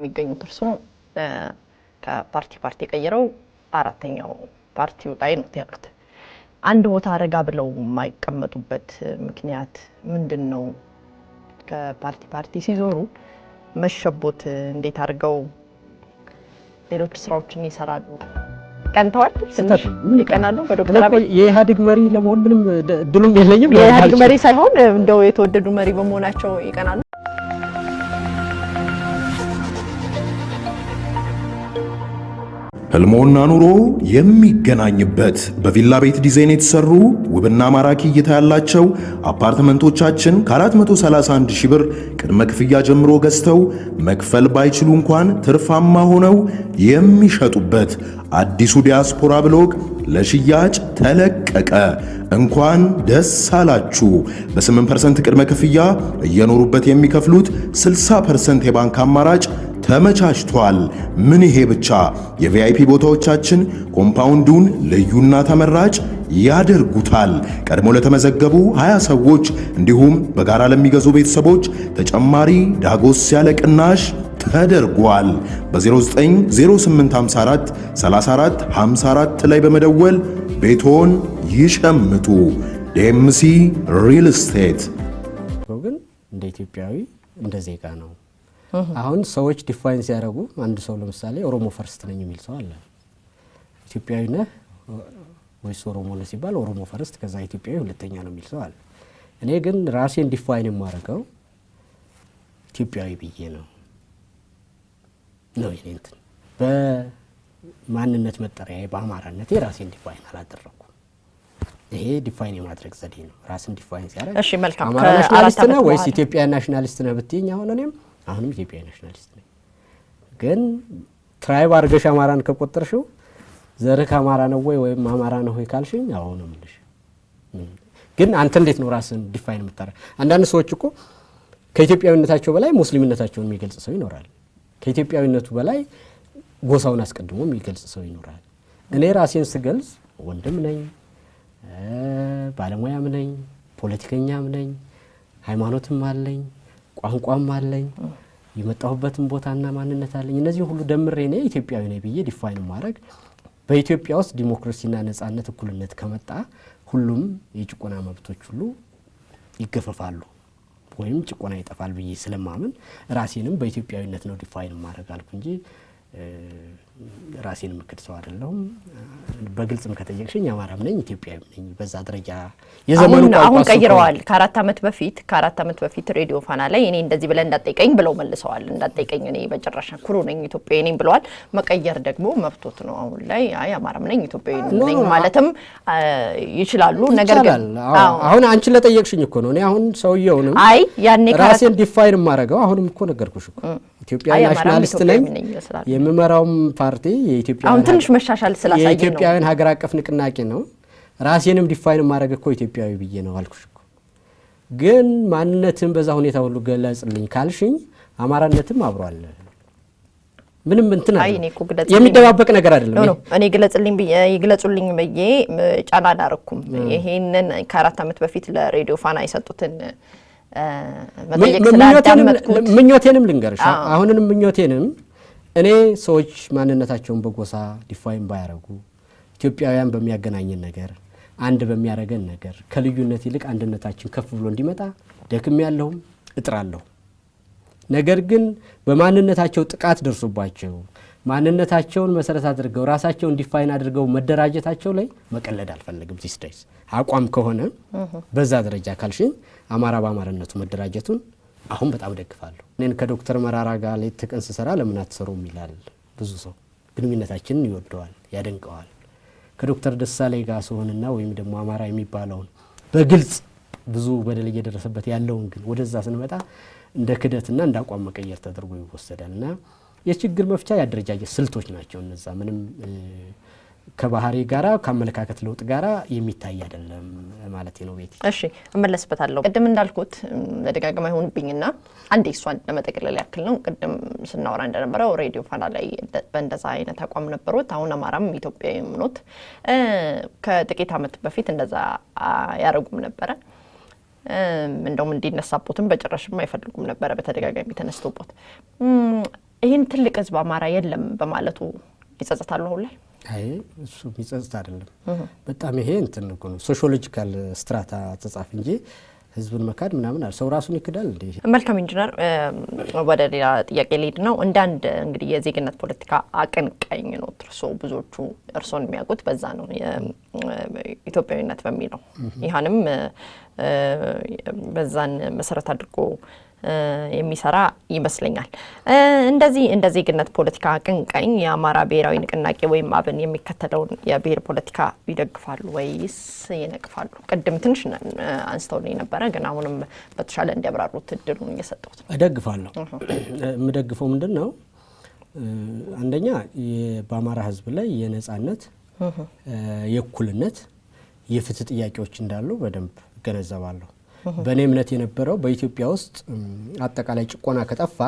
የሚገኙት እርሱ ከፓርቲ ቀይረው አራተኛው ፓርቲው ላይ ነው ያሉት። አንድ ቦታ አረጋ ብለው የማይቀመጡበት ምክንያት ምንድነው? ከፓርቲ ሲዞሩ መሸቦት እንዴት አድርገው ሌሎች ስራዎችን ይሰራሉ? ቀንተዋል ይቀናሉ። በዶክተር አብይ የኢህአዴግ መሪ ለመሆን ምንም ድሉም የለኝም። የኢህአዴግ መሪ ሳይሆን እንደው የተወደዱ መሪ በመሆናቸው ይቀናሉ። ህልሞና ኑሮ የሚገናኝበት በቪላ ቤት ዲዛይን የተሰሩ ውብና ማራኪ እይታ ያላቸው አፓርትመንቶቻችን ከ431 ሺህ ብር ቅድመ ክፍያ ጀምሮ ገዝተው መክፈል ባይችሉ እንኳን ትርፋማ ሆነው የሚሸጡበት አዲሱ ዲያስፖራ ብሎግ ለሽያጭ ተለቀቀ። እንኳን ደስ አላችሁ! በ8% ቅድመ ክፍያ እየኖሩበት የሚከፍሉት 60% የባንክ አማራጭ ተመቻችቷል። ምን ይሄ ብቻ! የቪአይፒ ቦታዎቻችን ኮምፓውንዱን ልዩና ተመራጭ ያደርጉታል። ቀድሞ ለተመዘገቡ 20 ሰዎች እንዲሁም በጋራ ለሚገዙ ቤተሰቦች ተጨማሪ ዳጎስ ያለ ቅናሽ ተደርጓል። በ090854 3454 ላይ በመደወል ቤቶን ይሸምቱ። ዴምሲ ሪል ስቴት ግን እንደ ኢትዮጵያዊ እንደ ዜጋ ነው። አሁን ሰዎች ዲፋይን ሲያደርጉ አንድ ሰው ለምሳሌ ኦሮሞ ፈርስት ነኝ የሚል ሰው አለ። ኢትዮጵያዊ ነህ ወይስ ኦሮሞ ነህ ሲባል ኦሮሞ ፈርስት ከዛ ኢትዮጵያዊ ሁለተኛ ነው የሚል ሰው አለ። እኔ ግን ራሴን ዲፋይን የማደርገው ኢትዮጵያዊ ብዬ ነው ይሄንት በማንነት መጠሪያ በአማራነቴ ራሴን ዲፋይን አላደረኩም። ይሄ ዲፋይን የማድረግ ዘዴ ነው። ራስን ዲፋይን ሲያደርግ እሺ መልካም አማራ ናሽናሊስት ነህ ወይስ ኢትዮጵያ ናሽናሊስት ነህ ብትይኝ አሁንም ኢትዮጵያ ናሽናሊስት ነኝ። ግን ትራይብ አርገሽ አማራን ከቆጠርሽው ዘርህ አማራ ነው ወይም አማራ ነው ካልሽኝ አሁንም ልሽ ግን አንተ እንዴት ነው ራስን ዲፋይን የምታደርገው? አንዳንድ ሰዎች እኮ ከኢትዮጵያዊነታቸው በላይ ሙስሊምነታቸውን የሚገልጽ ሰው ይኖራል። ከኢትዮጵያዊነቱ በላይ ጎሳውን አስቀድሞ የሚገልጽ ሰው ይኖራል። እኔ ራሴን ስገልጽ ወንድም ነኝ፣ ባለሙያም ነኝ፣ ፖለቲከኛም ነኝ፣ ሃይማኖትም አለኝ፣ ቋንቋም አለኝ፣ የመጣሁበትም ቦታና ማንነት አለኝ። እነዚህ ሁሉ ደምሬ እኔ ኢትዮጵያዊ ነኝ ብዬ ዲፋይን ማድረግ በኢትዮጵያ ውስጥ ዲሞክራሲና ነጻነት እኩልነት ከመጣ ሁሉም የጭቆና መብቶች ሁሉ ይገፈፋሉ ወይም ጭቆና ይጠፋል ብዬ ስለማምን ራሴንም በኢትዮጵያዊነት ነው ዲፋይን ማድረግ አልኩ እንጂ ራሴን ምክድሰው አይደለም። በግልጽም ከተየክሽኝ አማራም ነኝ ኢትዮጵያዊም ነኝ። በዛ ደረጃ የዘመኑ አሁን ቀይረዋል። ከአራት ዓመት በፊት ሬዲዮ ፋና ላይ እኔ እንደዚህ ብለ እንዳጠይቀኝ ብለው መልሰዋል። እንዳጠይቀኝ እኔ በጭራሽ ኩሩ ነኝ ኢትዮጵያዊ ነኝ ብለዋል። መቀየር ደግሞ መብቶት ነው። አሁን ላይ አይ አማራም ነኝ ኢትዮጵያዊ ነኝ ማለትም ይችላሉ። ነገር ግን አሁን አንቺ ለጠየቅሽኝ እኮ ነው። እኔ አሁን ሰውየውንም አይ ያኔ ራሴን ዲፋይን ማድረገው አሁንም እኮ ነገርኩሽ እኮ ኢትዮጵያ ናሽናሊስት ነኝ። የምመራውም ፓርቲ የኢትዮጵያ አሁን ትንሽ መሻሻል ስላሳየ ነው የኢትዮጵያውያን ሀገር አቀፍ ንቅናቄ ነው። ራሴንም ዲፋይን ማድረግ እኮ ኢትዮጵያዊ ብዬ ነው አልኩሽ እኮ። ግን ማንነትን በዛ ሁኔታ ሁሉ ገለጽልኝ ካልሽኝ አማራነትም አብሯል። ምንም እንትን የሚደባበቅ ነገር አይደለም። እኔ ይግለጹልኝ ብዬ ጫና አላረኩም። ይሄንን ከአራት ዓመት በፊት ለሬዲዮ ፋና የሰጡትን ምኞቴንም ልንገርሽ። አሁንንም ምኞቴንም እኔ ሰዎች ማንነታቸውን በጎሳ ዲፋይን ባያረጉ ኢትዮጵያውያን በሚያገናኘን ነገር አንድ በሚያረገን ነገር ከልዩነት ይልቅ አንድነታችን ከፍ ብሎ እንዲመጣ ደክም ያለውም እጥራለሁ። ነገር ግን በማንነታቸው ጥቃት ደርሶባቸው ማንነታቸውን መሰረት አድርገው ራሳቸውን ዲፋይን አድርገው መደራጀታቸው ላይ መቀለድ አልፈልግም። ዚስዳይስ አቋም ከሆነ በዛ ደረጃ ካልሽኝ አማራ በአማራነቱ መደራጀቱን አሁን በጣም ደግፋለሁ። እኔን ከዶክተር መራራ ጋር ሌት ተቀን ስሰራ ለምን አትሰሩም ይላል ብዙ ሰው። ግንኙነታችንን ይወደዋል፣ ያደንቀዋል። ከዶክተር ደሳለኝ ጋር ሰሆንና ወይም ደግሞ አማራ የሚባለውን በግልጽ ብዙ በደል እየደረሰበት ያለውን ግን ወደዛ ስንመጣ እንደ ክደትና እንደ አቋም መቀየር ተደርጎ ይወሰዳልና የችግር መፍቻ ያደረጃጀት ስልቶች ናቸው እነዛ። ምንም ከባህሪ ጋራ ከመለካከት ለውጥ ጋራ የሚታይ አይደለም ማለት ነው። ቤት እሺ እመለስበታለሁ። ቅድም እንዳልኩት ለደጋግማ ይሆንብኝና አንዴ እሷን ለመጠቅለል ያክል ነው። ቅድም ስናወራ እንደነበረው ሬዲዮ ፋና ላይ በእንደዛ አይነት አቋም ነበሩት። አሁን አማራም ኢትዮጵያዊም ኖት። ከጥቂት ዓመት በፊት እንደዛ ያረጉም ነበረ። እንደውም እንዲነሳቦትም በጭራሽም አይፈልጉም ነበረ። በተደጋጋሚ ተነስቶቦት ይሄን ትልቅ ህዝብ አማራ የለም በማለቱ ይጸጸታሉ አሁን ላይ አይ እሱ ይጸጸት አይደለም በጣም ይሄ እንትን ነው ሶሺዮሎጂካል ስትራታ ተጻፈ እንጂ ህዝብን መካድ ምናምን ሰው ራሱን ይክዳል እንዴ መልካም ኢንጂነር ወደ ሌላ ጥያቄ ልሂድ ነው እንዳንድ እንግዲህ የዜግነት ፖለቲካ አቀንቃኝ ነው እርሶ ብዙዎቹ እርሶን የሚያውቁት በዛ ነው የኢትዮጵያዊነት በሚለው ይሃንም በዛን መሰረት አድርጎ የሚሰራ ይመስለኛል እንደዚህ ዜግነት ፖለቲካ አቀንቃኝ የአማራ ብሔራዊ ንቅናቄ ወይም አብን የሚከተለውን የብሔር ፖለቲካ ይደግፋሉ ወይስ ይነቅፋሉ ቅድም ትንሽ አንስተውልኝ ነበር ግን አሁንም በተሻለ እንዲያብራሩት እድሉን እየሰጠሁት እደግፋለሁ የምደግፈው ምንድነው አንደኛ በአማራ ህዝብ ላይ የነጻነት የእኩልነት የፍትህ ጥያቄዎች እንዳሉ በደንብ ገነዘባለሁ በኔ እምነት የነበረው በኢትዮጵያ ውስጥ አጠቃላይ ጭቆና ከጠፋ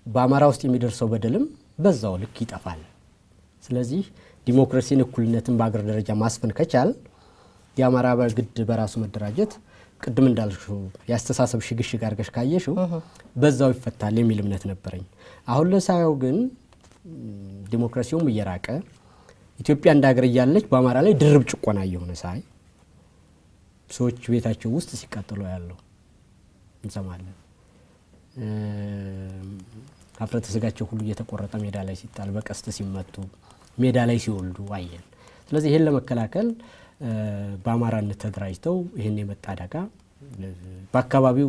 በአማራ ውስጥ የሚደርሰው በደልም በዛው ልክ ይጠፋል ስለዚህ ዲሞክራሲን እኩልነትን በአገር ደረጃ ማስፈን ከቻል የአማራ በግድ በራሱ መደራጀት ቅድም እንዳልሽው ያስተሳሰብ ሽግሽግ አርገሽ ካየሽው በዛው ይፈታል የሚል እምነት ነበርኝ አሁን ለሳየው ግን ዲሞክራሲውም እየራቀ ኢትዮጵያ እንዳገር ያለች በአማራ ላይ ድርብ ጭቆና እየሆነ ሳይ ሰዎች ቤታቸው ውስጥ ሲቃጠሉ ያለው እንሰማለን አፍረተ ስጋቸው ሁሉ እየተቆረጠ ሜዳ ላይ ሲጣል በቀስት ሲመቱ ሜዳ ላይ ሲወልዱ አየን ስለዚህ ይሄን ለመከላከል በአማራነት ተደራጅተው ይሄን የመጣ አደጋ በአካባቢው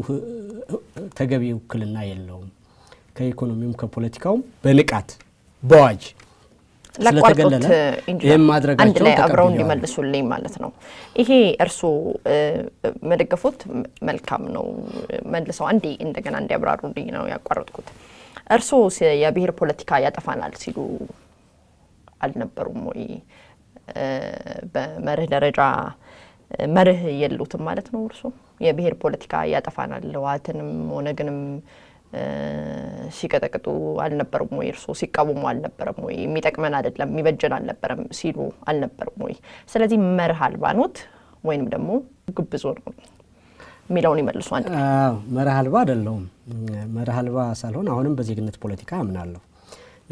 ተገቢው ውክልና የለውም ከኢኮኖሚውም ከፖለቲካውም በንቃት በዋጅ ለቋርጦት ኢንጂነር አንድ ላይ አብረው እንዲመልሱልኝ ማለት ነው ይሄ እርሱ መደገፉት መልካም ነው መልሰው አንዴ እንደገና እንዲያብራሩልኝ ነው ያቋርጥኩት እርሱ የብሔር ፖለቲካ ያጠፋናል ሲሉ አልነበሩም ወይ በመርህ ደረጃ መርህ የሉትም ማለት ነው እርሱ የብሔር ፖለቲካ ያጠፋናል ለዋትንም ሆነግንም ሲቀጠቅጡ አልነበረም ወይ እርሱ ሲቃወሙ አልነበረም ወይ የሚጠቅመን አይደለም የሚበጀን አልነበረም ሲሉ አልነበረም ወይ ስለዚህ መርህ አልባኖት ወይንም ደግሞ ግብዞ ነው ሚላውን ይመልሱ አንተ መርህ አልባ አይደለም መርህ አልባ ሳልሆን አሁንም በዜግነት ፖለቲካ አምናለሁ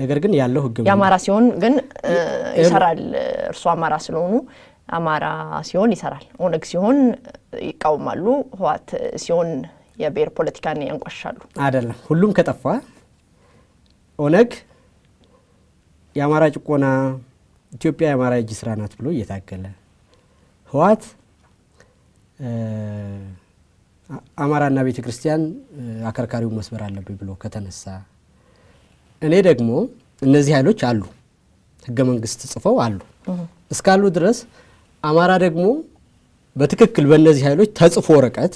ነገር ግን ያለው ህግ ያማራ ሲሆን ግን ይሰራል እርሱ አማራ ስለሆኑ አማራ ሲሆን ይሰራል ኦነግ ሲሆን ይቃወማሉ ህዋት ሲሆን የብሔር ፖለቲካን ያንቆሻሉ አይደለም ሁሉም ከጠፋ ኦነግ የአማራ ጭቆና ኢትዮጵያ የአማራ እጅ ስራ ናት ብሎ እየታገለ ህዋት አማራና ቤተክርስቲያን አከርካሪው መስበር አለብኝ ብሎ ከተነሳ እኔ ደግሞ እነዚህ ኃይሎች አሉ ህገ መንግስት ጽፈው አሉ እስካሉ ድረስ አማራ ደግሞ በትክክል በእነዚህ ኃይሎች ተጽፎ ወረቀት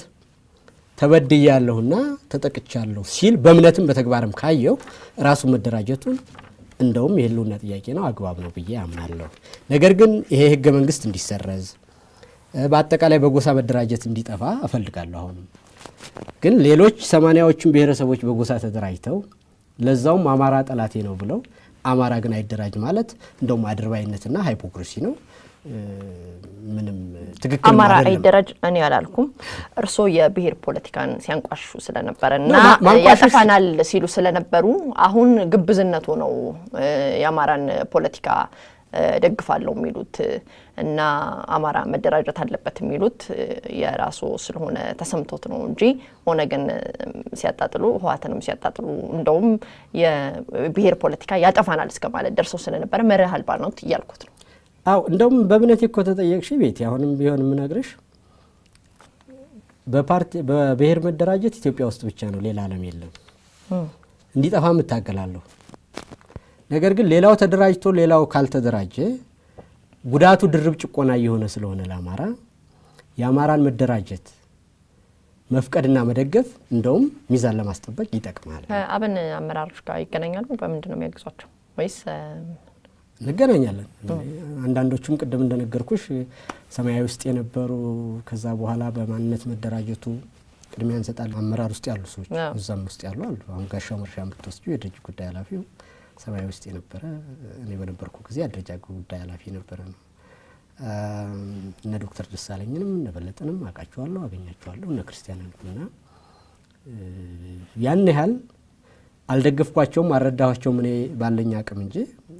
ተበድያለሁና ተጠቅቻለሁ ሲል በእምነትም በተግባርም ካየው ራሱ መደራጀቱን እንደውም የህልውና ጥያቄ ነው አግባብ ነው ብዬ አምናለሁ ነገር ግን ይሄ ህገ መንግስት እንዲሰረዝ በአጠቃላይ በጎሳ መደራጀት እንዲጠፋ እፈልጋለሁ አሁንም ግን ሌሎች 80ዎቹን ብሔረሰቦች በጎሳ ተደራጅተው ለዛውም አማራ ጠላቴ ነው ብለው አማራ ግን አይደራጅ ማለት እንደውም አድርባይነትና ሃይፖክሪሲ ነው ምንም ትክክል አማራ አይደራጅ እኔ ያላልኩም እርሶ የብሔር ፖለቲካን ሲያንቋሹ ስለነበረና ያጠፋናል ሲሉ ስለነበሩ አሁን ግብዝነቱ ነው የአማራን ፖለቲካ ደግፋለሁ የሚሉት እና አማራ መደራጀት አለበት የሚሉት የራሱ ስለሆነ ተሰምቶት ነው እንጂ ኦነግን ሲያጣጥሉ ህዋትንም ሲያጣጥሉ እንደውም የብሔር ፖለቲካ ያጠፋናል እስከማለት ደርሶ ስለነበረ መርህ አልባ ነው ይያልኩት ነው አው እንደውም በእምነት እኮ ተጠየቅሽ ቤት አሁንም ቢሆን ምነግርሽ በፓርቲ በብሔር መደራጀት ኢትዮጵያ ውስጥ ብቻ ነው ሌላ ዓለም የለም እንዲጠፋ መታገላለሁ ነገር ግን ሌላው ተደራጅቶ ሌላው ካልተደራጀ ጉዳቱ ድርብ ጭቆና እየሆነ ስለሆነ ለአማራ የአማራን መደራጀት መፍቀድና መደገፍ እንደውም ሚዛን ለማስጠበቅ ይጠቅማል አብን አመራሮች ጋር ይገናኛሉ በምንድነው የሚያግዟቸው ወይስ እንገናኛለን አንዳንዶቹም ቅድም እንደነገርኩሽ ሰማያዊ ውስጥ የነበሩ ከዛ በኋላ በማንነት መደራጀቱ ቅድሚያ እንሰጣለን አመራር ውስጥ ያሉ ሰዎች እዛም ውስጥ ያሉ አሉ አሁን ጋሻው መርሻም ብትወስጂ የድርጅት ጉዳይ ኃላፊው ሰማያዊ ውስጥ የነበረ እኔ በነበርኩ ጊዜ አደረጃጀት ጉዳይ ኃላፊ ነበረ ነው እነ ዶክተር ደሳለኝንም እነ በለጠንም አቃቸዋለሁ አገኛቸዋለሁ እነ ክርስቲያንና ያን ያህል አልደግፍኳቸውም አረዳኋቸው እኔ ባለኝ አቅም እንጂ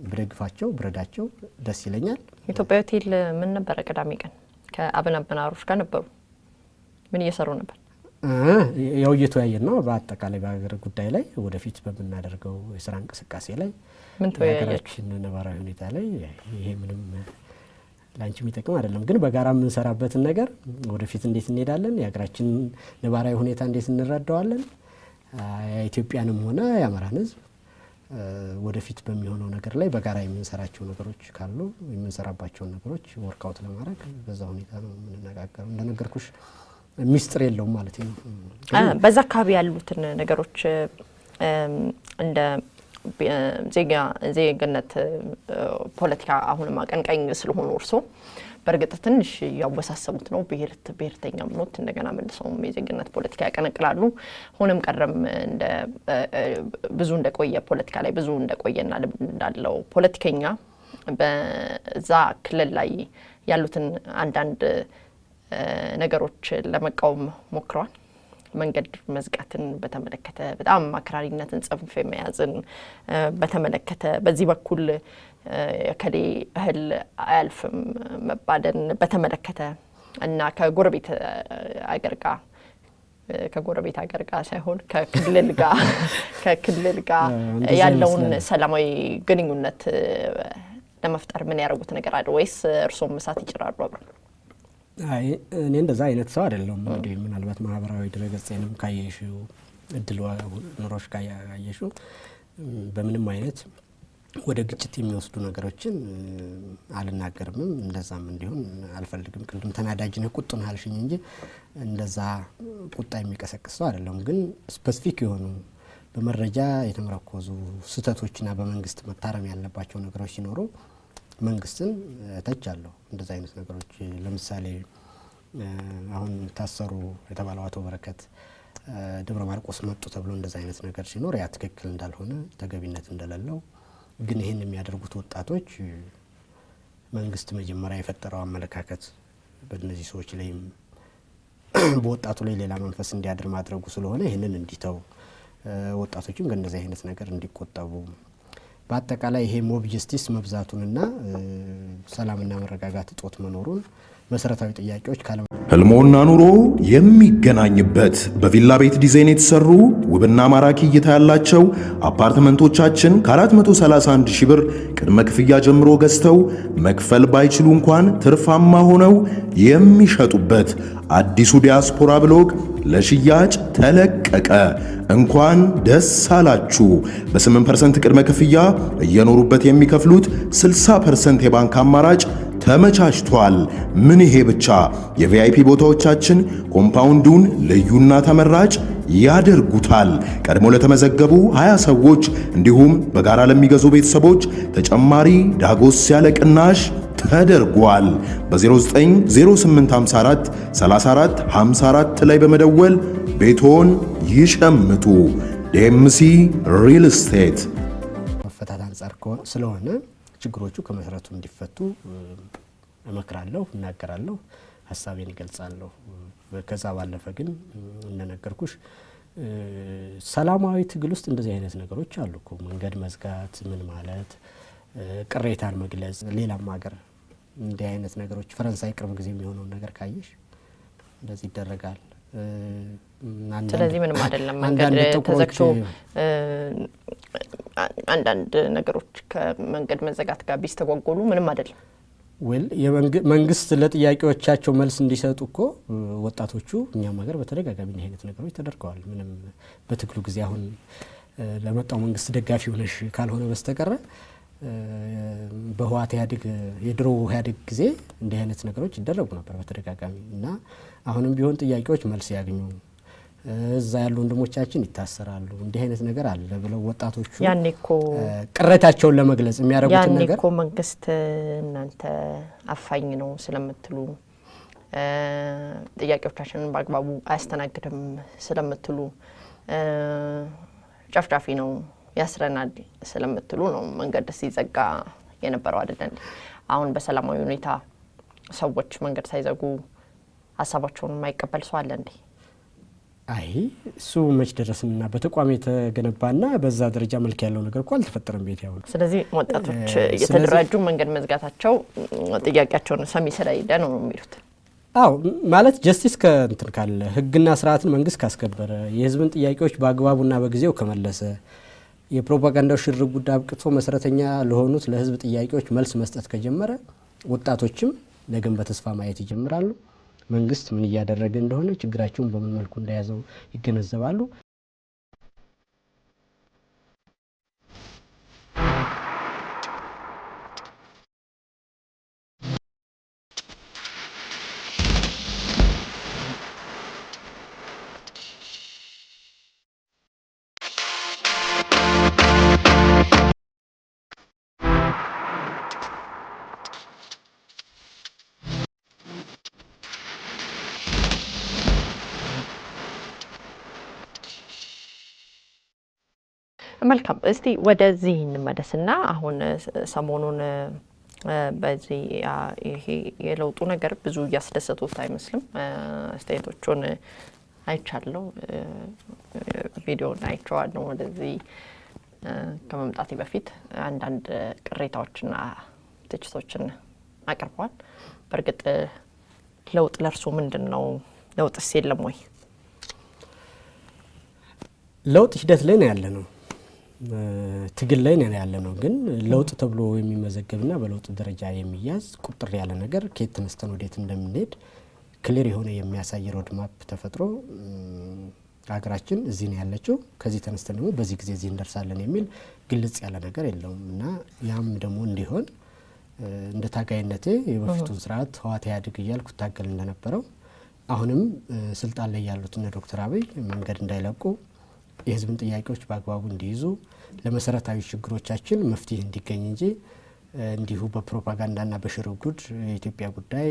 ብደግፋቸው ብረዳቸው ደስ ይለኛል። ኢትዮጵያ ሆቴል ምን ነበር ቀዳሚ ቀን ከአብን አመራሮች ጋር ነበሩ ምን እየሰሩ ነበር? ያው እየተወያየን ነው በአጠቃላይ በሀገር ጉዳይ ላይ ወደፊት በመናደርገው የሥራ እንቅስቃሴ ላይ ምን ተወያያችሁ? ነባራዊ ሁኔታ ላይ ይሄ ምንም ላንቺ የሚጠቅም አይደለም ግን በጋራ የምንሰራበትን ነገር ወደፊት እንዴት እንሄዳለን የሀገራችን ነባራዊ ሁኔታ እንዴት እንረዳዋለን የኢትዮጵያንም ሆነ የአማራን ሕዝብ ወደፊት በሚሆነው ነገር ላይ በጋራ የምንሰራቸው ነገሮች ካሉ የምንሰራባቸው ነገሮች ወርክአውት ለማድረግ በዛ ሁኔታ ነው የምንነጋገረው። እንደነገርኩሽ ሚስጥር የለውም ማለት ነው። በዛ አካባቢ ያሉትን ነገሮች እንደ ዜግነት ፖለቲካ አሁንም አቀንቃኝ ስለሆኑ እርሶ በርግጥ ትንሽ ያወሳሰቡት ነው ብሔርተኛም ነው እንደገና መልሰውም የዜግነት ፖለቲካ ያቀነቅላሉ። ሆነም ቀረም እንደ ብዙ እንደቆየ ፖለቲካ ላይ ብዙ እንደቆየና እንዳለው ፖለቲከኛ በዛ ክልል ላይ ያሉትን አንዳንድ ነገሮች ለመቃወም ሞክረዋል። መንገድ መዝጋትን በተመለከተ በጣም አክራሪነትን ጽንፍ የመያዝን በተመለከተ በዚህ በኩል ከሌ እህል አያልፍም መባደን በተመለከተ እና ከጎረቤት አገር ጋር ሳይሆን ከክልል ጋር ያለውን ሰላማዊ ግንኙነት ለመፍጠር ምን ያደርጉት ነገር አለ ወይስ እርሶም እሳት ይጭራሉ አብረው? አይ እኔ እንደዛ አይነት ሰው አይደለም። እንዴ ምናልባት ማህበራዊ ድረገጽንም ካየሽው እድል ኑሮሽ ካየሽው በምንም አይነት ወደ ግጭት የሚወስዱ ነገሮችን አልናገርም እንደዛም እንዲሆን አልፈልግም። ቅድም ተናዳጅ ነህ ቁጡ ነህ አልሽኝ እንጂ እንደዛ ቁጣ የሚቀሰቅስ ሰው አይደለም። ግን ስፔሲፊክ የሆኑ በመረጃ የተመረኮዙ ስህተቶችና በመንግስት መታረም ያለባቸው ነገሮች ሲኖሩ መንግስትን ተቻለሁ። እንደዛ አይነት ነገሮች ለምሳሌ አሁን ታሰሩ የተባለው አቶ በረከት ደብረ ማርቆስ መጡ ተብሎ እንደዛ አይነት ነገር ሲኖር ያ ትክክል እንዳልሆነ ተገቢነት እንደሌለው ግን ይሄን የሚያደርጉት ወጣቶች መንግስት መጀመሪያ የፈጠረው አመለካከት በእነዚህ ሰዎች ላይ በወጣቱ ላይ ሌላ መንፈስ እንዲያድር ማድረጉ ስለሆነ ይሄንን እንዲተው ወጣቶችም ከእንደዚህ አይነት ነገር እንዲቆጠቡ በአጠቃላይ ይሄ ሞብ ጀስቲስ መብዛቱንና ሰላምና መረጋጋት እጦት መኖሩን መሰረታዊ ጥያቄዎች ካለ ህልሞና ኑሮ የሚገናኝበት በቪላ ቤት ዲዛይን የተሰሩ ውብና ማራኪ እይታ ያላቸው አፓርትመንቶቻችን ከ431 ሺህ ብር ቅድመ ክፍያ ጀምሮ ገዝተው መክፈል ባይችሉ እንኳን ትርፋማ ሆነው የሚሸጡበት አዲሱ ዲያስፖራ ብሎግ ለሽያጭ ተለቀቀ። እንኳን ደስ አላችሁ። በ8% ቅድመ ክፍያ እየኖሩበት የሚከፍሉት 60% የባንክ አማራጭ ተመቻችቷል። ምን ይሄ ብቻ! የቪአይፒ ቦታዎቻችን ኮምፓውንዱን ልዩና ተመራጭ ያደርጉታል። ቀድሞ ለተመዘገቡ 20 ሰዎች እንዲሁም በጋራ ለሚገዙ ቤተሰቦች ተጨማሪ ዳጎስ ያለ ቅናሽ ተደርጓል። በ090854 3454 ላይ በመደወል ቤቶን ይሸምቱ። ዴምሲ ሪል ስቴት መፈታት አንጻር ስለሆነ ችግሮቹ ከመሰረቱ እንዲፈቱ እመክራለሁ፣ እናገራለሁ፣ ሐሳቤን እገልጻለሁ። ከዛ ባለፈ ግን እንደነገርኩሽ ሰላማዊ ትግል ውስጥ እንደዚህ አይነት ነገሮች አሉ እኮ መንገድ መዝጋት ምን ማለት ቅሬታን መግለጽ ሌላም ሀገር እንዲህ አይነት ነገሮች ፈረንሳይ ቅርብ ጊዜ የሚሆነው ነገር ካየሽ እንደዚህ ይደረጋል። ስለዚህ ምንም አይደለም መንገድ ተዘግቶ አንዳንድ ነገሮች ከመንገድ መዘጋት ጋር ቢስተጓጎሉ ምንም አይደለም። መንግስት ለጥያቄዎቻቸው መልስ እንዲሰጡ እኮ ወጣቶቹ እኛም ሀገር በተደጋጋሚ አይነት ነገሮች ተደርገዋል። ምንም በትግሉ ጊዜ አሁን ለመጣው መንግስት ደጋፊ ሆነሽ ካልሆነ በስተቀር በህዋት ኢህአዴግ የድሮ ኢህአዴግ ጊዜ እንዲህ አይነት ነገሮች ይደረጉ ነበር በተደጋጋሚ እና አሁንም ቢሆን ጥያቄዎች መልስ ያገኙ እዛ ያሉ ወንድሞቻችን ይታሰራሉ እንዲህ አይነት ነገር አለ ብለው ወጣቶቹ ያኔኮ ቅሬታቸውን ለመግለጽ የሚያደርጉት ነገር ያኔኮ መንግስት እናንተ አፋኝ ነው ስለምትሉ ጥያቄዎቻችንን በአግባቡ አያስተናግድም ስለምትሉ ጨፍጫፊ ነው ያስረናል ስለምትሉ ነው መንገድ ሲዘጋ የነበረው አይደል? አሁን በሰላማዊ ሁኔታ ሰዎች መንገድ ሳይዘጉ ሐሳባቸውን የማይቀበል ሰው አለ እንዴ? አይ እሱ መች ደረስንና በተቋም የተገነባና በዛ ደረጃ መልክ ያለው ነገር እኮ አልተፈጠረም ቤት ያው። ስለዚህ ወጣቶች የተደራጁ መንገድ መዝጋታቸው ጥያቄያቸውን ሰሚ ስለይደ ነው የሚሉት። አው ማለት ጀስቲስ ከእንትን ካለ ህግና ስርዓትን መንግስት ካስከበረ የህዝብን ጥያቄዎች በአግባቡና በጊዜው ከመለሰ የፕሮፓጋንዳው ሽርጉድ አብቅቶ መሰረተኛ ለሆኑት ለህዝብ ጥያቄዎች መልስ መስጠት ከጀመረ ወጣቶችም ነገም በተስፋ ማየት ይጀምራሉ። መንግስት ምን እያደረገ እንደሆነ ችግራቸውን በምን መልኩ እንደያዘው ይገነዘባሉ። መልካም እስቲ ወደዚህ እንመለስና አሁን ሰሞኑን በዚህ ይሄ የለውጡ ነገር ብዙ ያስደሰቱት አይመስልም። አስተያየቶቹን አይቻለሁ፣ ቪዲዮውን አይቼዋለሁ። ወደዚህ ከመምጣቴ በፊት አንዳንድ ቅሬታዎችና ትችቶችን አቅርበዋል። በእርግጥ ለውጥ ለርሱ ምንድነው? ለውጥስ የለም ወይ? ለውጥ ሂደት ላይ ነው ያለነው፣ ትግል ላይ ነው ያለነው። ግን ለውጥ ተብሎ የሚመዘገብና በለውጥ ደረጃ የሚያዝ ቁጥር ያለ ነገር ከየት ተነስተን ወዴት እንደምንሄድ ክሊር የሆነ የሚያሳይ ሮድማፕ ተፈጥሮ ሀገራችን እዚህ ነው ያለችው፣ ከዚህ ተነስተን ደግሞ በዚህ ጊዜ እዚህ እንደርሳለን የሚል ግልጽ ያለ ነገር የለውም። እና ያም ደግሞ እንዲሆን እንደ ታጋይነቴ የበፊቱን ስርዓት ህወሓት ኢህአዴግ እያልኩ ታገል እንደነበረው አሁንም ስልጣን ላይ ያሉት እነ ዶክተር አብይ መንገድ እንዳይለቁ የህዝብን ጥያቄዎች በአግባቡ እንዲይዙ ለመሰረታዊ ችግሮቻችን መፍትሄ እንዲገኝ እንጂ እንዲሁ በፕሮፓጋንዳና በሽርጉድ የኢትዮጵያ ጉዳይ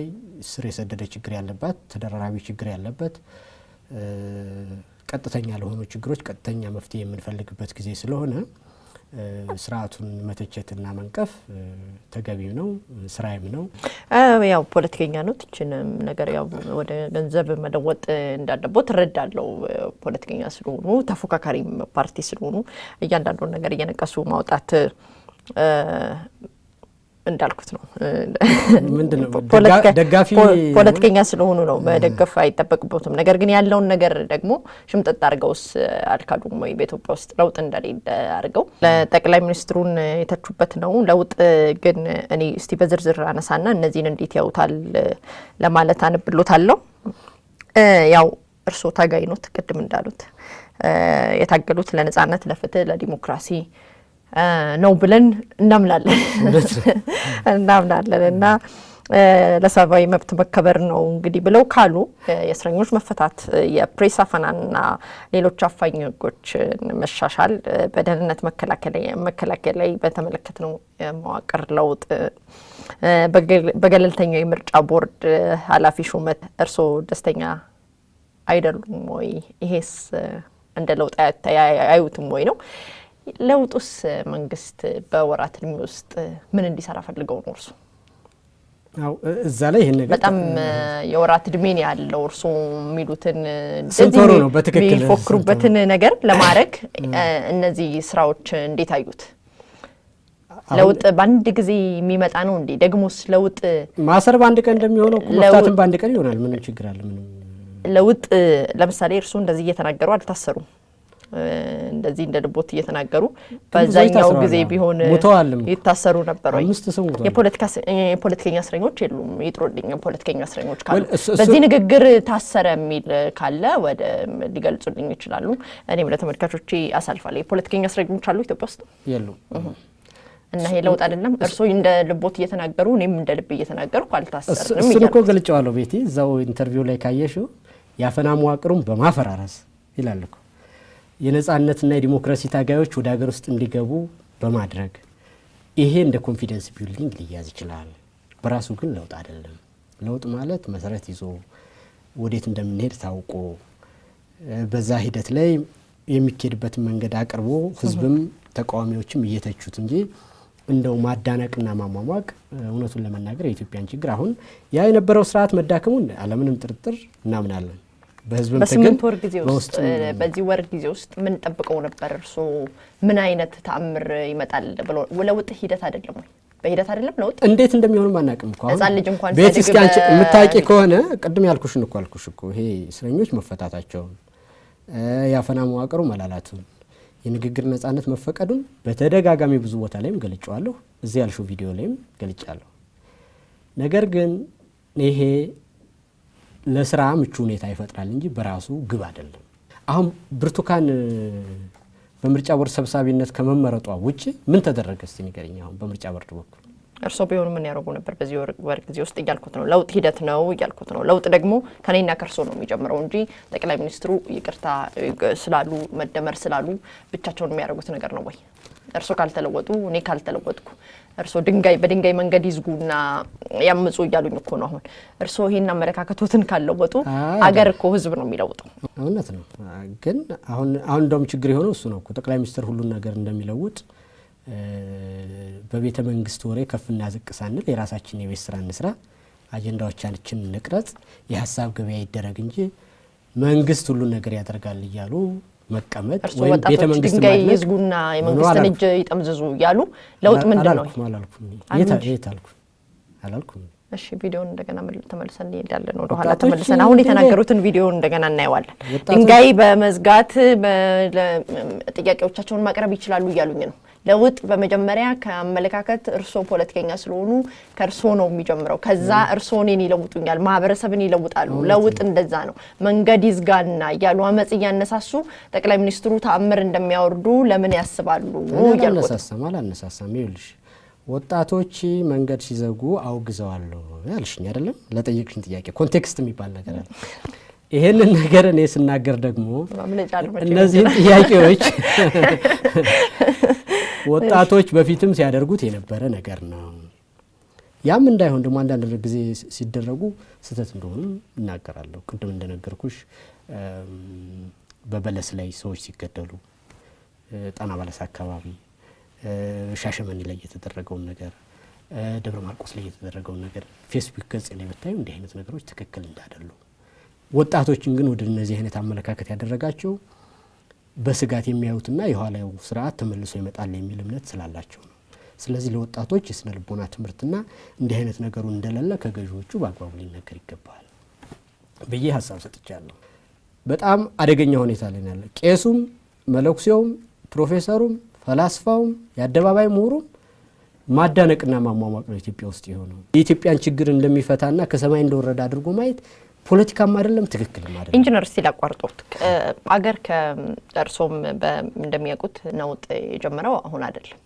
ስር የሰደደ ችግር ያለበት ተደራራቢ ችግር ያለበት ቀጥተኛ ለሆኑ ችግሮች ቀጥተኛ መፍትሄ የምንፈልግበት ጊዜ ስለሆነ ስርዓቱን መተቸትና መንቀፍ ተገቢው ነው፣ ስራይም ነው። ያው ፖለቲከኛ ነው ትችንም ነገር ያው ወደ ገንዘብ መለወጥ እንዳለበት ተረዳለው። ፖለቲከኛ ስለሆኑ ተፎካካሪ ፓርቲ ስለሆኑ እያንዳንዱ ነገር እየነቀሱ ማውጣት እንዳልኩት ነው። ምንድነው ደጋፊ ፖለቲከኛ ስለሆኑ ነው መደገፍ አይጠበቅበትም። ነገር ግን ያለውን ነገር ደግሞ ሽምጥጥ አድርገውስ አልካዱም ወይ? በኢትዮጵያ ውስጥ ለውጥ እንደሌለ አድርገው ለጠቅላይ ሚኒስትሩን የተቹበት ነው። ለውጥ ግን እኔ እስቲ በዝርዝር አነሳና እነዚህን እንዴት ያውታል ለማለት አንብሎታለሁ። ያው እርሶ ታጋይ ነው፣ ቅድም እንዳሉት የታገሉት ለነጻነት፣ ለፍትህ፣ ለዲሞክራሲ ነው ብለን እናምናለን እና ለሰብአዊ መብት መከበር ነው እንግዲህ ብለው ካሉ የእስረኞች መፈታት፣ የፕሬስ አፈናና ሌሎች አፋኝ ህጎች መሻሻል፣ በደህንነት መከላከል ላይ በተመለከተው መዋቅር ለውጥ፣ በገለልተኛው የምርጫ ቦርድ ኃላፊ ሹመት እርሶ ደስተኛ አይደሉም ወይ? ይሄስ እንደ ለውጥ አያዩትም ወይ ነው? ለውጡስ መንግስት በወራት እድሜ ውስጥ ምን እንዲሰራ ፈልገው ነው እርሱ? አው እዛ ላይ ይሄን ነገር በጣም የወራት እድሜ ነው ያለው። እርሱ የሚሉትን ስንቶሮ ነው በትክክል የሚፎክሩበትን ነገር ለማድረግ እነዚህ ስራዎች እንዴት አዩት? ለውጥ ባንድ ጊዜ የሚመጣ ነው እንዴ? ደግሞስ ለውጥ ማሰር ባንድ ቀን እንደሚሆነው መፍታትን ባንድ ቀን ይሆናል። ምን ችግር አለ? ምን ለውጥ ለምሳሌ እርሱ እንደዚህ እየተናገሩ አልታሰሩም። እንደዚህ እንደ ልቦት እየተናገሩ በዛኛው ጊዜ ቢሆን ይታሰሩ ነበር ወይ? የፖለቲከኛ እስረኞች የሉም። ይጥሩልኝ ፖለቲከኛ እስረኞች ካሉ በዚህ ንግግር ታሰረ የሚል ካለ ወደ ሊገልጹልኝ ይችላሉ። እኔም ለተመልካቾቼ አሳልፋለሁ። የፖለቲከኛ እስረኞች አሉ ኢትዮጵያ ውስጥ? የሉም። እና ይሄ ለውጥ አይደለም? እርሶ እንደ ልቦት እየተናገሩ እኔም እንደ ልብ እየተናገርኩ አልታሰርንም። እሱን እኮ ገልጫዋለሁ ቤቲ። እዛው ኢንተርቪው ላይ ካየሽው ያፈና መዋቅሩን በማፈራረስ ይላል እኮ የነጻነትና የዲሞክራሲ ታጋዮች ወደ ሀገር ውስጥ እንዲገቡ በማድረግ ይሄ እንደ ኮንፊደንስ ቢልዲንግ ሊያዝ ይችላል። በራሱ ግን ለውጥ አይደለም። ለውጥ ማለት መሰረት ይዞ ወዴት እንደምንሄድ ታውቆ በዛ ሂደት ላይ የሚኬድበትን መንገድ አቅርቦ ህዝብም ተቃዋሚዎችም እየተቹት እንጂ እንደው ማዳነቅና ማሟሟቅ እውነቱን ለመናገር የኢትዮጵያን ችግር አሁን ያ የነበረው ስርዓት መዳከሙን አለምንም ጥርጥር እናምናለን። በህዝብም በ8 ወር ጊዜ ውስጥ በዚህ ወር ጊዜ ውስጥ ምን ጠብቀው ነበር እርሶ? ምን አይነት ተአምር ይመጣል ብሎ ለውጥ ሂደት አይደለም ወይ? በሂደት አይደለም ለውጥ እንዴት እንደሚሆን ማናቀም እኮ ህፃን ልጅ እንኳን ቤት እስኪ አንቺ የምታውቂ ከሆነ ቅድም ያልኩሽን እኮ አልኩሽ እኮ ይሄ እስረኞች መፈታታቸውን ያፈና መዋቅሩ መላላቱን የንግግር ነጻነት መፈቀዱን በተደጋጋሚ ብዙ ቦታ ላይም ገልጫለሁ። እዚህ ያልሽው ቪዲዮ ላይም ገልጫለሁ። ነገር ግን ይሄ ለስራ ምቹ ሁኔታ ይፈጥራል እንጂ በራሱ ግብ አይደለም። አሁን ብርቱካን በምርጫ ቦርድ ሰብሳቢነት ከመመረጧ ውጪ ምን ተደረገ እስቲ ንገሪኝ። አሁን በምርጫ ቦርድ በኩል እርሶ ቢሆኑ ምን ያደርጉ ነበር በዚህ ወር ጊዜ ውስጥ? እያልኩት ነው ለውጥ ሂደት ነው እያልኩት ነው። ለውጥ ደግሞ ከኔና ከርሶ ነው የሚጀምረው እንጂ ጠቅላይ ሚኒስትሩ ይቅርታ ስላሉ መደመር ስላሉ ብቻቸውን የሚያደርጉት ነገር ነው ወይ? እርሶ ካልተለወጡ እኔ ካልተለወጥኩ እርሶ በድንጋይ መንገድ ይዝጉና ያምጹ እያሉኝ እኮ ነው። አሁን እርሶ ይሄን አመለካከቶትን ካልለወጡ አገር እኮ ህዝብ ነው የሚለውጠው። እውነት ነው። ግን አሁን እንደውም ችግር የሆነው እሱ ነው እኮ ጠቅላይ ሚኒስትር ሁሉን ነገር እንደሚለውጥ በቤተ መንግስት ወሬ ከፍና ዝቅ ሳንል የራሳችን የቤት ስራ እንስራ፣ አጀንዳዎቻችን እንቅረጽ፣ የሀሳብ ገበያ ይደረግ እንጂ መንግስት ሁሉን ነገር ያደርጋል እያሉ መቀመጥ ወይ ቤተ መንግስት ድንጋይ ይዝጉና የመንግስትን እጅ ይጠምዝዙ ያሉ ለውጥ ምንድነው? አላልኩም። እሺ ቪዲዮውን እንደገና ተመልሰን እንሄዳለን። ወደ ኋላ ተመልሰን አሁን የተናገሩትን ቪዲዮውን እንደገና እናየዋለን። ድንጋይ በመዝጋት ጥያቄዎቻቸውን ማቅረብ ይችላሉ እያሉኝ ነው። ለውጥ በመጀመሪያ ከአመለካከት እርሶ ፖለቲከኛ ስለሆኑ ከርሶ ነው የሚጀምረው። ከዛ እርሶ እኔን ይለውጡኛል፣ ማህበረሰብን ይለውጣሉ። ለውጥ እንደዛ ነው። መንገድ ይዝጋና እያሉ አመጽ እያነሳሱ ጠቅላይ ሚኒስትሩ ተአምር እንደሚያወርዱ ለምን ያስባሉ? አላነሳሳም። ይኸውልሽ ወጣቶች መንገድ ሲዘጉ አውግዘዋለሁ ያልሽኝ አይደለም? ለጠየቅሽኝ ጥያቄ ኮንቴክስት የሚባል ነገር አለ። ይሄንን ነገር እኔ ስናገር ደግሞ እነዚህ ጥያቄዎች ወጣቶች በፊትም ሲያደርጉት የነበረ ነገር ነው። ያም እንዳይሆን ደግሞ አንዳንድ ጊዜ ሲደረጉ ስህተት እንደሆኑ እናገራለሁ። ቅድም እንደነገርኩሽ በበለስ ላይ ሰዎች ሲገደሉ፣ ጣና በለስ አካባቢ ሻሸመኔ ላይ የተደረገውን ነገር፣ ደብረ ማርቆስ ላይ የተደረገውን ነገር ፌስቡክ ገጽ ላይ ብታዩ እንዲህ አይነት ነገሮች ትክክል እንዳይደሉ፣ ወጣቶችን ግን ወደ እነዚህ አይነት አመለካከት ያደረጋቸው በስጋት የሚያዩትና የኋላው ስርዓት ተመልሶ ይመጣል የሚል እምነት ስላላቸው ነው። ስለዚህ ለወጣቶች የስነ ልቦና ትምህርትና እንዲህ አይነት ነገሩ እንደሌለ ከገዢዎቹ በአግባቡ ሊነገር ይገባል ብዬ ሀሳብ ሰጥቻለሁ። በጣም አደገኛ ሁኔታ ላይ ያለ ቄሱም፣ መለኩሴውም፣ ፕሮፌሰሩም፣ ፈላስፋውም፣ የአደባባይ ምሁሩም ማዳነቅና ማሟሟቅ ነው ኢትዮጵያ ውስጥ የሆነው። የኢትዮጵያን ችግር እንደሚፈታና ከሰማይ እንደወረደ አድርጎ ማየት ፖለቲካም አይደለም ትክክልም አይደለም። ኢንጂነር ስቲል አቋርጦት አገር ከእርሶም እንደሚያውቁት ነውጥ የጀመረው አሁን አይደለም።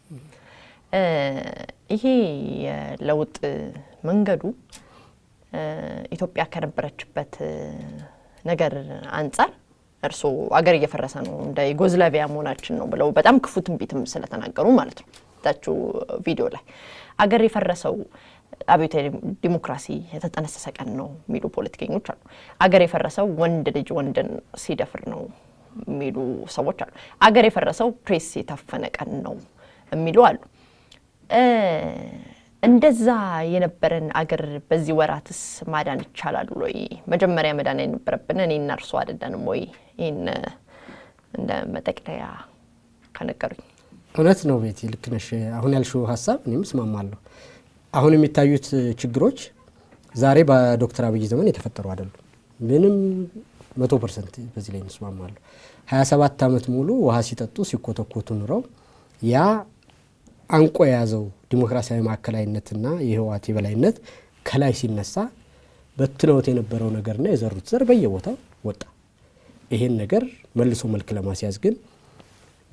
ይሄ የለውጥ መንገዱ ኢትዮጵያ ከነበረችበት ነገር አንጻር እርሶ አገር እየፈረሰ ነው እንደ ዩጎዝላቪያ መሆናችን ነው ብለው በጣም ክፉ ትንቢትም ስለተናገሩ ማለት ነው ታችሁ ቪዲዮ ላይ አገር የፈረሰው አብዮታዊ ዲሞክራሲ የተጠነሰሰ ቀን ነው የሚሉ ፖለቲከኞች አሉ። አገር የፈረሰው ወንድ ልጅ ወንድን ሲደፍር ነው የሚሉ ሰዎች አሉ። አገር የፈረሰው ፕሬስ የታፈነ ቀን ነው የሚሉ አሉ። እንደዛ የነበረን አገር በዚህ ወራትስ ማዳን ይቻላል ወይ? መጀመሪያ መዳን የነበረብን እኔና እርሶ አይደለንም ወይ? ይሄን እንደ መጠቅለያ ከነገሩኝ። እውነት ነው ቤቲ፣ ልክ ነሽ። አሁን ያልሽው ሀሳብ እኔም እስማማለሁ። አሁን የሚታዩት ችግሮች ዛሬ በዶክተር አብይ ዘመን የተፈጠሩ አይደሉም። ምንም 100% በዚህ ላይ እንስማማለሁ። 27 ዓመት ሙሉ ውሃ ሲጠጡ ሲኮተኮቱ ኑረው ያ አንቆ የያዘው ዲሞክራሲያዊ ማዕከላዊነትና የህወሓት የበላይነት ከላይ ሲነሳ በትነውት የነበረው ነገርና የዘሩት ዘር በየቦታው ወጣ። ይሄን ነገር መልሶ መልክ ለማስያዝ ግን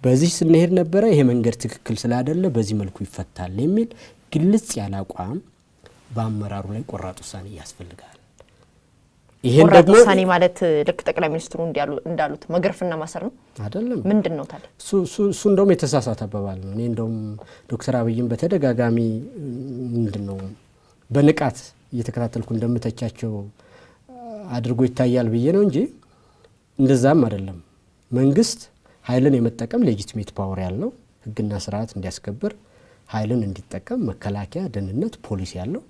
በዚህ ስንሄድ ነበረ ይሄ መንገድ ትክክል ስላደለ በዚህ መልኩ ይፈታል የሚል ግልጽ ያለ አቋም በአመራሩ ላይ ቆራጥ ውሳኔ ያስፈልጋል። ይሄን ደግሞ ቆራጥ ውሳኔ ማለት ልክ ጠቅላይ ሚኒስትሩ እንዳሉት መግረፍና ማሰር ነው አይደለም? ምንድነው ታዲያ? እሱ እንደውም የተሳሳተ አባባል ነው። እኔ እንደውም ዶክተር አብይን በተደጋጋሚ ምንድነው በንቃት እየተከታተልኩ እንደምተቻቸው አድርጎ ይታያል ብዬ ነው እንጂ እንደዛም አይደለም። መንግስት ኃይልን የመጠቀም ሌጂቲሜት ፓወር ያለው ህግና ስርዓት እንዲያስከብር ኃይልን እንዲጠቀም መከላከያ፣ ደህንነት፣ ፖሊስ ያለው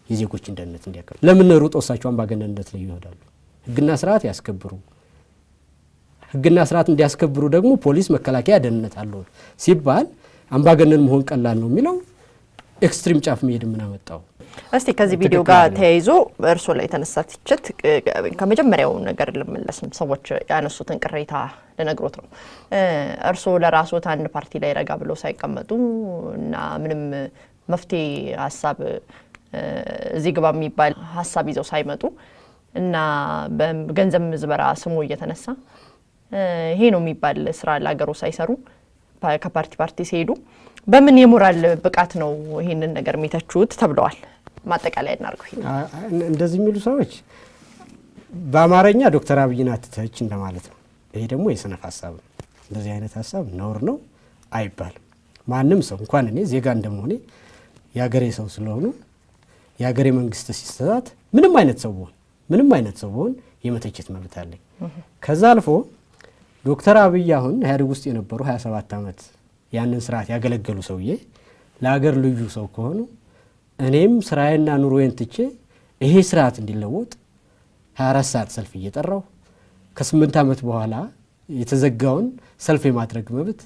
የዜጎችን ደህንነት እንዲያከብር ለምን ሩጦ እሳቸው አምባገነንነት ላይ ይወዳሉ? ህግና ስርዓት ያስከብሩ። ህግና ስርዓት እንዲያስከብሩ ደግሞ ፖሊስ፣ መከላከያ፣ ደህንነት አለው ሲባል አምባገነን መሆን ቀላል ነው የሚለው ኤክስትሪም ጫፍ መሄድ ምን አመጣው? እስቲ ከዚህ ቪዲዮ ጋር ተያይዞ እርሶ ላይ የተነሳ ትችት ከመጀመሪያው ነገር ልመለስም ሰዎች ያነሱትን ቅሬታ ለነግሮት ነው። እርሶ ለራስዎት አንድ ፓርቲ ላይ ረጋ ብሎ ሳይቀመጡ እና ምንም መፍትሄ ሀሳብ እዚህ ግባ የሚባል ሀሳብ ይዘው ሳይመጡ እና በገንዘብ ምዝበራ ስሙ እየተነሳ ይሄ ነው የሚባል ስራ ለሀገሩ ሳይሰሩ ከፓርቲ ሲሄዱ በምን የሞራል ብቃት ነው ይሄንን ነገር የሚተቹት ተብለዋል። ማጠቃለያ እናርገው። እንደዚህ የሚሉ ሰዎች በአማርኛ ዶክተር አብይን አትተች እንደማለት ነው። ይሄ ደግሞ የሰነፍ ሀሳብ ነው። እንደዚህ አይነት ሀሳብ ነውር ነው አይባልም። ማንም ሰው እንኳን እኔ ዜጋ እንደመሆኔ የሀገሬ ሰው ስለሆኑ የሀገሬ መንግስት ሲስተታት ምንም አይነት ሰው ቢሆን የመተቸት መብት አለኝ። ከዛ አልፎ ዶክተር አብይ አሁን ኢህአዴግ ውስጥ የነበሩ 27 ዓመት ያንን ስርዓት ያገለገሉ ሰውዬ ለሀገር ልዩ ሰው ከሆኑ እኔም ስራዬና ኑሮዬን ትቼ ይሄ ስርዓት እንዲለወጥ 24 ሰዓት ሰልፍ እየጠራው ከ8 ዓመት በኋላ የተዘጋውን ሰልፍ የማድረግ መብት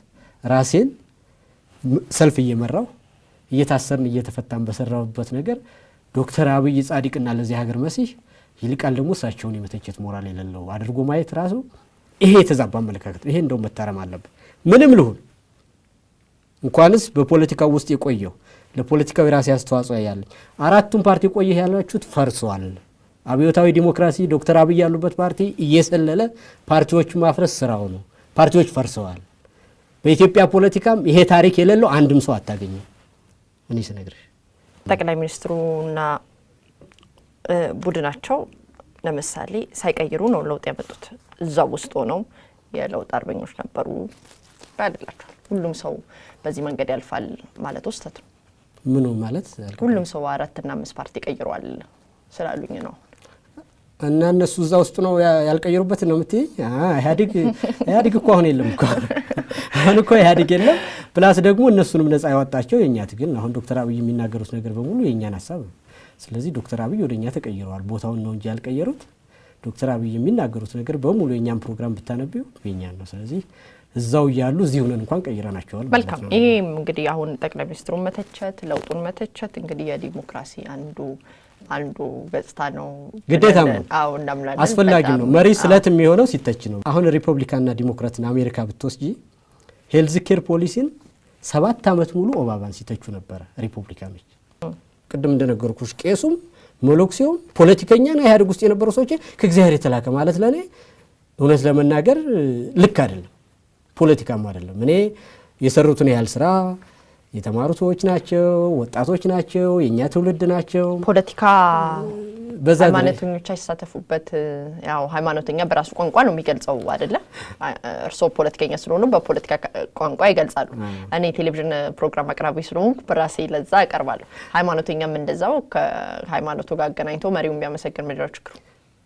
ራሴን ሰልፍ እየመራው እየታሰርን እየተፈታን በሰራውበት ነገር ዶክተር አብይ ጻድቅና ለዚህ ሀገር መሲህ ይልቃል ደግሞ እሳቸውን የመተቸት ሞራል የሌለው አድርጎ ማየት ራሱ ይሄ የተዛባ አመለካከት። ይሄ እንደው መታረም አለበት። ምንም ልሁን እንኳንስ በፖለቲካው ውስጥ የቆየው ለፖለቲካው ራሴ አስተዋጽኦ ያለኝ አራቱም ፓርቲ ቆየ ያላችሁት ፈርሷል። አብዮታዊ ዲሞክራሲ ዶክተር አብይ ያሉበት ፓርቲ እየሰለለ ፓርቲዎች ማፍረስ ስራው ነው። ፓርቲዎች ፈርሰዋል። በኢትዮጵያ ፖለቲካም ይሄ ታሪክ የሌለው አንድም ሰው አታገኘው። እኔ ስነግርሽ ጠቅላይ ሚኒስትሩና ቡድናቸው ለምሳሌ ሳይቀይሩ ነው ለውጥ ያመጡት። እዛው ውስጥ ሆነው የለውጥ አርበኞች ነበሩ አይደላችሁ? ሁሉም ሰው በዚህ መንገድ ያልፋል ማለት ወስተት ነው። ምኑ ማለት ሁሉም ሰው 4 እና 5 ፓርቲ ቀይሯል ስላሉኝ ነው። እና እነሱ እዛ ውስጥ ነው ያልቀየሩበት ነው የምትይ? ኢህአዴግ እኮ አሁን የለም እኮ አሁን እኮ ኢህአዴግ የለም። ፕላስ ደግሞ እነሱንም ነፃ ያወጣቸው የኛ ትግል። አሁን ዶክተር አብይ የሚናገሩት ነገር በሙሉ የኛን ሀሳብ ነው። ስለዚህ ዶክተር አብይ ወደኛ ተቀይረዋል። ቦታውን ነው እንጂ ያልቀየሩት። ዶክተር አብይ የሚናገሩት ነገር በሙሉ የኛን ፕሮግራም ብታነቢው የኛን ነው። ስለዚህ እዛው ያሉ እዚህ ሆነን እንኳን ቀይረናቸዋል ማለት ነው። መልካም። ይሄም እንግዲህ አሁን ጠቅላይ ሚኒስትሩን መተቸት፣ ለውጡን መተቸት እንግዲህ የዲሞክራሲ አንዱ ገጽታ ነው። ግዴታም ነው። አዎ እንደምናለን አስፈላጊም ነው። መሪ ስለት የሚሆነው ሲተች ነው። አሁን ሪፐብሊካንና ዲሞክራትን አሜሪካ ብትወስጂ ሄልዝ ኬር ፖሊሲን 7 ዓመት ሙሉ ኦባማን ሲተቹ ነበር ሪፐብሊካኖች። ቅድም እንደነገርኩሽ ቄሱም ሞሎክሲውም ፖለቲከኛና ኢህአዴግ ውስጥ የነበሩ ሰዎች ከእግዚአብሔር የተላከ ማለት ለኔ እውነት ለመናገር ልክ አይደለም፣ ፖለቲካም አይደለም። እኔ የሰሩትን ያህል ስራ የተማሩ ሰዎች ናቸው፣ ወጣቶች ናቸው፣ የኛ ትውልድ ናቸው። ፖለቲካ ሃይማኖተኞች አይሳተፉበት። ያው ሃይማኖተኛ በራሱ ቋንቋ ነው የሚገልጸው አይደለ? እርስዎ ፖለቲከኛ ስለሆኑ በፖለቲካ ቋንቋ ይገልጻሉ። እኔ ቴሌቪዥን ፕሮግራም አቅራቢ ስለሆንኩ በራሴ ለዛ አቀርባለሁ። ሃይማኖተኛም እንደዛው ከሃይማኖቱ ጋር አገናኝቶ መሪውን ቢያመሰግን ምድራው ችግሩ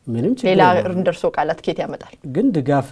ምንም ችግር ሌላ እንደርሶ ቃላት ከየት ያመጣል? ግን ድጋፍ